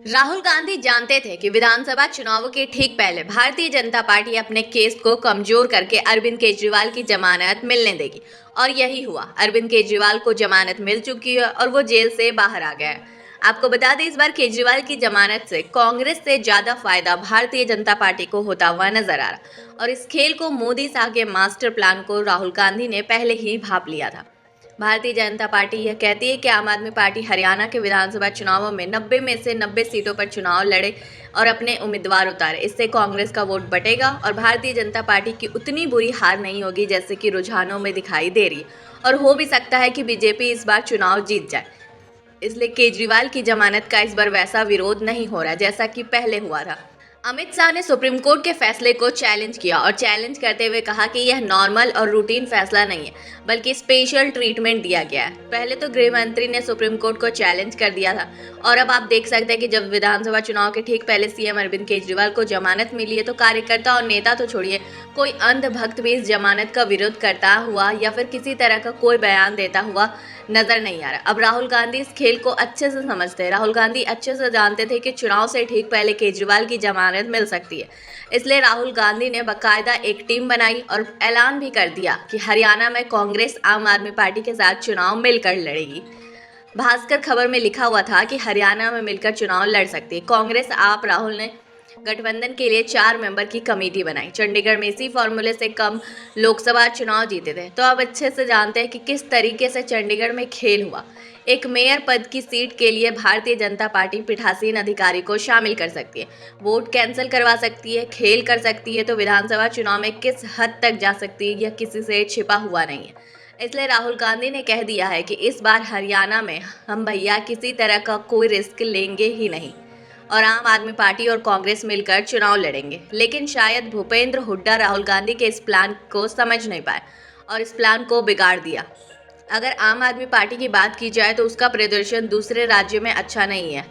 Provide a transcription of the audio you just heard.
राहुल गांधी जानते थे कि विधानसभा चुनावों के ठीक पहले भारतीय जनता पार्टी अपने केस को कमजोर करके अरविंद केजरीवाल की जमानत मिलने देगी और यही हुआ। अरविंद केजरीवाल को जमानत मिल चुकी है और वो जेल से बाहर आ गया है। आपको बता दें, इस बार केजरीवाल की जमानत से कांग्रेस से ज्यादा फायदा भारतीय जनता पार्टी को होता हुआ नजर आ रहा और इस खेल को मोदी शाह के मास्टर प्लान को राहुल गांधी ने पहले ही भांप लिया था। भारतीय जनता पार्टी यह कहती है कि आम आदमी पार्टी हरियाणा के विधानसभा चुनावों में 90 में से 90 सीटों पर चुनाव लड़े और अपने उम्मीदवार उतारे। इससे कांग्रेस का वोट बटेगा और भारतीय जनता पार्टी की उतनी बुरी हार नहीं होगी जैसे कि रुझानों में दिखाई दे रही है और हो भी सकता है कि बीजेपी इस बार चुनाव जीत जाए। इसलिए केजरीवाल की जमानत का इस बार वैसा विरोध नहीं हो रहा जैसा कि पहले हुआ था। अमित शाह ने सुप्रीम कोर्ट के फैसले को चैलेंज किया और चैलेंज करते हुए कहा कि यह नॉर्मल और रूटीन फैसला नहीं है बल्कि स्पेशल ट्रीटमेंट दिया गया है। पहले तो गृह मंत्री ने सुप्रीम कोर्ट को चैलेंज कर दिया था और अब आप देख सकते हैं कि जब विधानसभा चुनाव के ठीक पहले सीएम अरविंद केजरीवाल को जमानत मिली है तो कार्यकर्ता और नेता तो छोड़िए, कोई अंधभक्त भी इस जमानत का विरोध करता हुआ या फिर किसी तरह का कोई बयान देता हुआ नजर नहीं आ रहा। अब राहुल गांधी इस खेल को अच्छे से समझते हैं। राहुल गांधी अच्छे से जानते थे कि चुनाव से ठीक पहले केजरीवाल की जमानत मिल सकती है। इसलिए राहुल गांधी ने बाकायदा एक टीम बनाई और ऐलान भी कर दिया कि हरियाणा में कांग्रेस आम आदमी पार्टी के साथ चुनाव मिलकर लड़ेगी। भास्कर खबर में लिखा हुआ था कि हरियाणा में मिलकर चुनाव लड़ सकती है कांग्रेस। आप राहुल ने गठबंधन के लिए 4 मेंबर की कमेटी बनाई। चंडीगढ़ में इसी फॉर्मूले से कम लोकसभा चुनाव जीते थे। तो अब अच्छे से जानते हैं कि किस तरीके से चंडीगढ़ में खेल हुआ। एक मेयर पद की सीट के लिए भारतीय जनता पार्टी पीठासीन अधिकारी को शामिल कर सकती है, वोट कैंसिल करवा सकती है, खेल कर सकती है। तो विधानसभा चुनाव में किस हद तक जा सकती है यह किसी से छिपा हुआ नहीं है। इसलिए राहुल गांधी ने कह दिया है कि इस बार हरियाणा में हम भैया किसी तरह का कोई रिस्क लेंगे ही नहीं और आम आदमी पार्टी और कांग्रेस मिलकर चुनाव लड़ेंगे। लेकिन शायद भूपेंद्र हुड्डा राहुल गांधी के इस प्लान को समझ नहीं पाए और इस प्लान को बिगाड़ दिया। अगर आम आदमी पार्टी की बात की जाए तो उसका प्रदर्शन दूसरे राज्यों में अच्छा नहीं है।